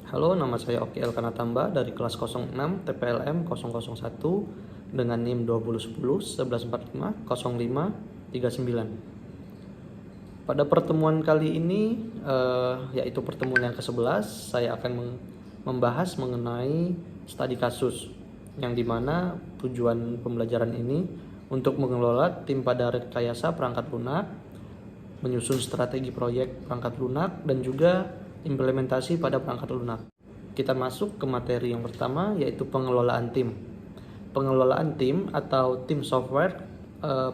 Halo, nama saya Oki Elkanatamba dari kelas 06 TPLM 001 dengan NIM 2010 1145 05 39. Pada pertemuan kali ini, yaitu pertemuan yang ke-11, saya akan membahas mengenai studi kasus, yang dimana tujuan pembelajaran ini untuk mengelola tim pada rekayasa perangkat lunak, menyusun strategi proyek perangkat lunak, dan juga implementasi pada perangkat lunak. Kita masuk ke materi yang pertama, yaitu pengelolaan tim. Pengelolaan tim atau tim software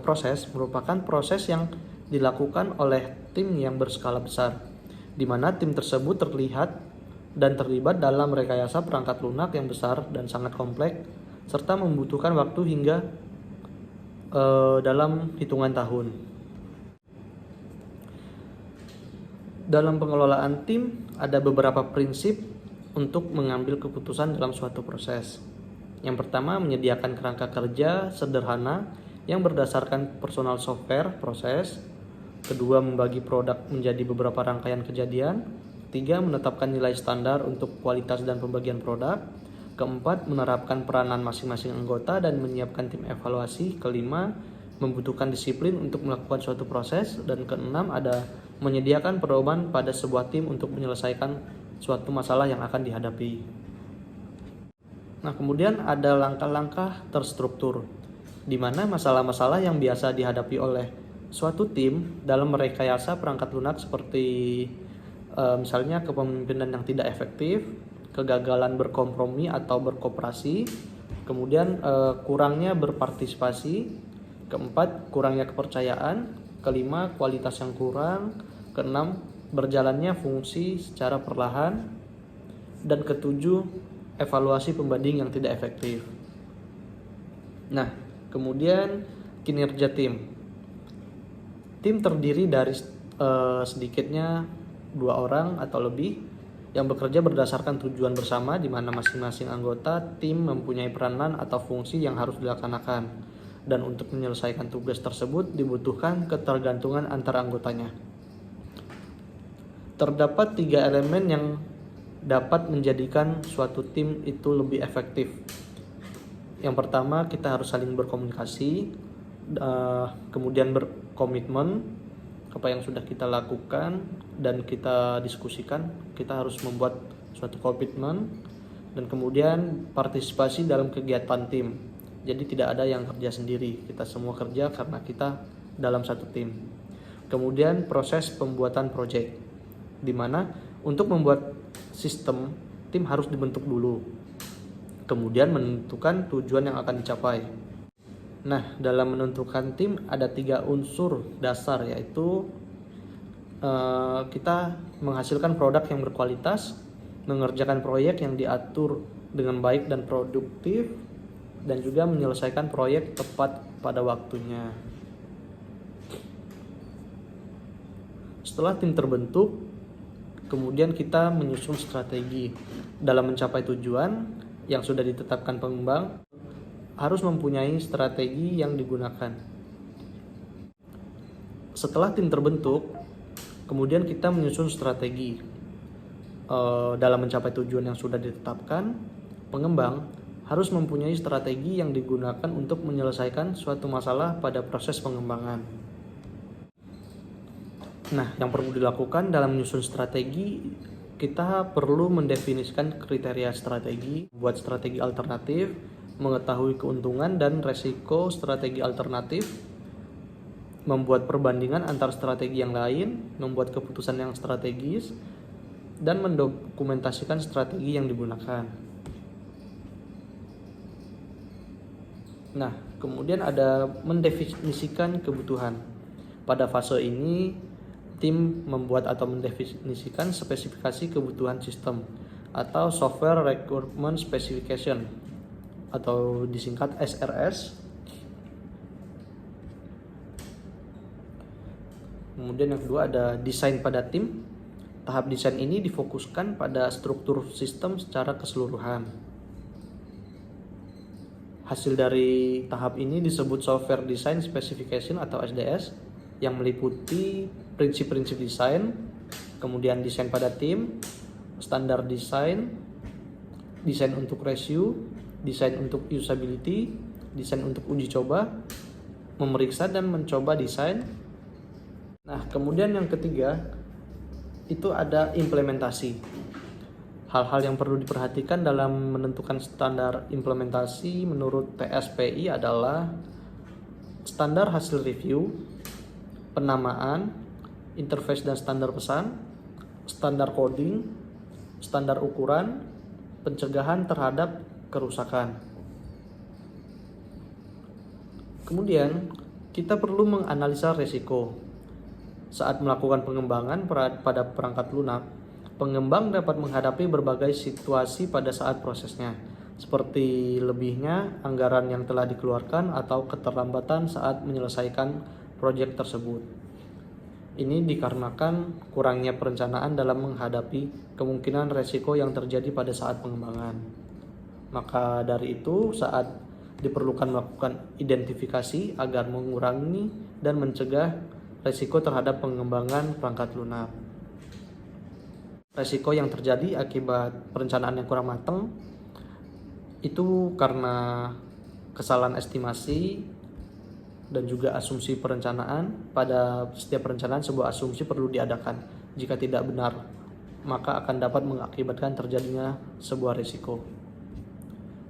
proses merupakan proses yang dilakukan oleh tim yang berskala besar, di mana tim tersebut terlihat dan terlibat dalam rekayasa perangkat lunak yang besar dan sangat kompleks, serta membutuhkan waktu hingga dalam hitungan tahun. Dalam pengelolaan tim, ada beberapa prinsip untuk mengambil keputusan dalam suatu proses. Yang pertama, menyediakan kerangka kerja sederhana yang berdasarkan personal software proses. Kedua, membagi produk menjadi beberapa rangkaian kejadian. Tiga, menetapkan nilai standar untuk kualitas dan pembagian produk. Keempat, menerapkan peranan masing-masing anggota dan menyiapkan tim evaluasi. Kelima, membutuhkan disiplin untuk melakukan suatu proses. Dan keenam, ada menyediakan pedoman pada sebuah tim untuk menyelesaikan suatu masalah yang akan dihadapi. Nah, kemudian ada langkah-langkah terstruktur, di mana masalah-masalah yang biasa dihadapi oleh suatu tim dalam merekayasa perangkat lunak seperti misalnya kepemimpinan yang tidak efektif, kegagalan berkompromi atau berkooperasi, kemudian kurangnya berpartisipasi, keempat, kurangnya kepercayaan, kelima, kualitas yang kurang, keenam, berjalannya fungsi secara perlahan, dan ketujuh, evaluasi pembanding yang tidak efektif. Nah, kemudian kinerja tim. Tim terdiri dari sedikitnya 2 orang atau lebih yang bekerja berdasarkan tujuan bersama, di mana masing-masing anggota tim mempunyai peranan atau fungsi yang harus dilaksanakan, dan untuk menyelesaikan tugas tersebut dibutuhkan ketergantungan antara anggotanya. Terdapat 3 elemen yang dapat menjadikan suatu tim itu lebih efektif. Yang pertama, kita harus saling berkomunikasi, kemudian berkomitmen apa yang sudah kita lakukan dan kita diskusikan. Kita harus membuat suatu komitmen, dan kemudian partisipasi dalam kegiatan tim. Jadi tidak ada yang kerja sendiri, kita semua kerja karena kita dalam satu tim. Kemudian proses pembuatan proyek, di mana untuk membuat sistem tim harus dibentuk dulu, kemudian menentukan tujuan yang akan dicapai. Nah, dalam menentukan tim ada 3 unsur dasar, yaitu kita menghasilkan produk yang berkualitas, mengerjakan proyek yang diatur dengan baik dan produktif, dan juga menyelesaikan proyek tepat pada waktunya. Setelah tim terbentuk, kemudian kita menyusun strategi dalam mencapai tujuan yang sudah ditetapkan pengembang. Harus mempunyai strategi yang digunakan. Setelah tim terbentuk, kemudian kita menyusun strategi dalam mencapai tujuan yang sudah ditetapkan. Pengembang harus mempunyai strategi yang digunakan untuk menyelesaikan suatu masalah pada proses pengembangan. Nah, yang perlu dilakukan dalam menyusun strategi, kita perlu mendefinisikan kriteria strategi, buat strategi alternatif, mengetahui keuntungan dan resiko strategi alternatif, membuat perbandingan antar strategi yang lain, membuat keputusan yang strategis, dan mendokumentasikan strategi yang digunakan. Nah, kemudian ada mendefinisikan kebutuhan. Pada fase ini, tim membuat atau mendefinisikan spesifikasi kebutuhan sistem atau Software Requirement Specification atau disingkat SRS. Kemudian yang kedua ada desain pada tim. Tahap desain ini difokuskan pada struktur sistem secara keseluruhan. Hasil dari tahap ini disebut Software Design Specification atau SDS, yang meliputi prinsip-prinsip desain, kemudian desain pada tim, standar desain, desain untuk review, desain untuk usability, desain untuk uji coba, memeriksa dan mencoba desain. Nah, kemudian yang ketiga itu ada implementasi. Hal-hal yang perlu diperhatikan dalam menentukan standar implementasi menurut TSPI adalah standar hasil review, penamaan, interface dan standar pesan, standar coding, standar ukuran, pencegahan terhadap kerusakan. Kemudian, kita perlu menganalisa risiko. Saat melakukan pengembangan pada perangkat lunak, pengembang dapat menghadapi berbagai situasi pada saat prosesnya, seperti lebihnya anggaran yang telah dikeluarkan atau keterlambatan saat menyelesaikan proyek tersebut. Ini dikarenakan kurangnya perencanaan dalam menghadapi kemungkinan resiko yang terjadi pada saat pengembangan. Maka dari itu, saat diperlukan melakukan identifikasi agar mengurangi dan mencegah resiko terhadap pengembangan perangkat lunak. Resiko yang terjadi akibat perencanaan yang kurang matang itu karena kesalahan estimasi dan juga asumsi perencanaan. Pada setiap perencanaan, sebuah asumsi perlu diadakan. Jika tidak benar, maka akan dapat mengakibatkan terjadinya sebuah risiko.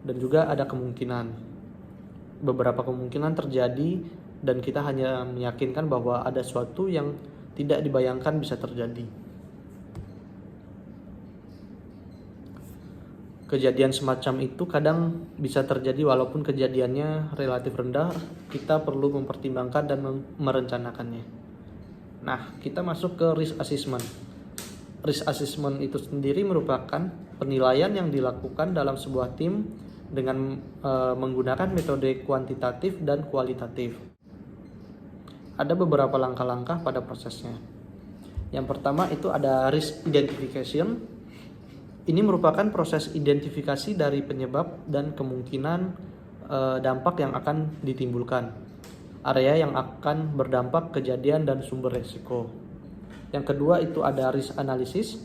Dan juga ada beberapa kemungkinan terjadi dan kita hanya meyakinkan bahwa ada sesuatu yang tidak dibayangkan bisa terjadi. Kejadian semacam itu kadang bisa terjadi walaupun kejadiannya relatif rendah, kita perlu mempertimbangkan dan merencanakannya. Nah, kita masuk ke risk assessment. Risk assessment itu sendiri merupakan penilaian yang dilakukan dalam sebuah tim dengan menggunakan metode kuantitatif dan kualitatif. Ada beberapa langkah-langkah pada prosesnya. Yang pertama itu ada risk identification. Ini merupakan proses identifikasi dari penyebab dan kemungkinan dampak yang akan ditimbulkan, area yang akan berdampak, kejadian dan sumber risiko. Yang kedua itu ada risk analysis,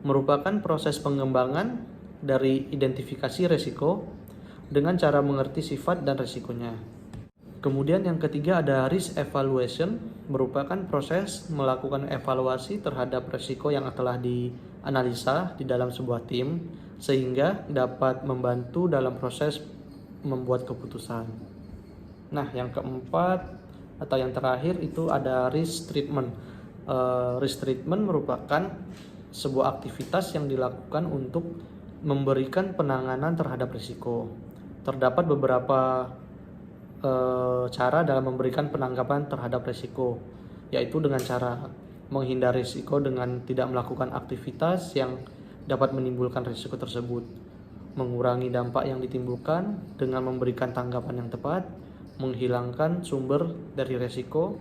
merupakan proses pengembangan dari identifikasi risiko dengan cara mengerti sifat dan risikonya. Kemudian yang ketiga ada risk evaluation, merupakan proses melakukan evaluasi terhadap risiko yang telah dianalisa di dalam sebuah tim sehingga dapat membantu dalam proses membuat keputusan. Nah, yang keempat atau yang terakhir itu ada risk treatment. Risk treatment merupakan sebuah aktivitas yang dilakukan untuk memberikan penanganan terhadap risiko. Terdapat beberapa cara dalam memberikan penanggapan terhadap risiko, yaitu dengan cara menghindari risiko dengan tidak melakukan aktivitas yang dapat menimbulkan risiko tersebut, mengurangi dampak yang ditimbulkan dengan memberikan tanggapan yang tepat, menghilangkan sumber dari risiko,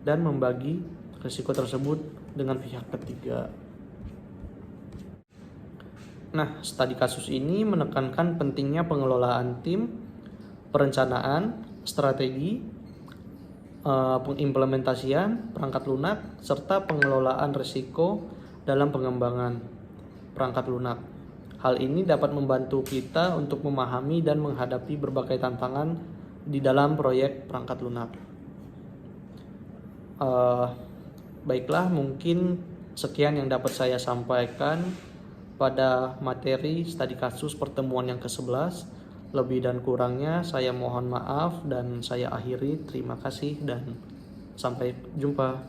dan membagi risiko tersebut dengan pihak ketiga. Nah, studi kasus ini menekankan pentingnya pengelolaan tim, perencanaan, strategi, pengimplementasian perangkat lunak, serta pengelolaan risiko dalam pengembangan perangkat lunak. Hal ini dapat membantu kita untuk memahami dan menghadapi berbagai tantangan di dalam proyek perangkat lunak. Baiklah, mungkin sekian yang dapat saya sampaikan pada materi studi kasus pertemuan yang ke-11. Lebih dan kurangnya saya mohon maaf dan saya akhiri. Terima kasih dan sampai jumpa.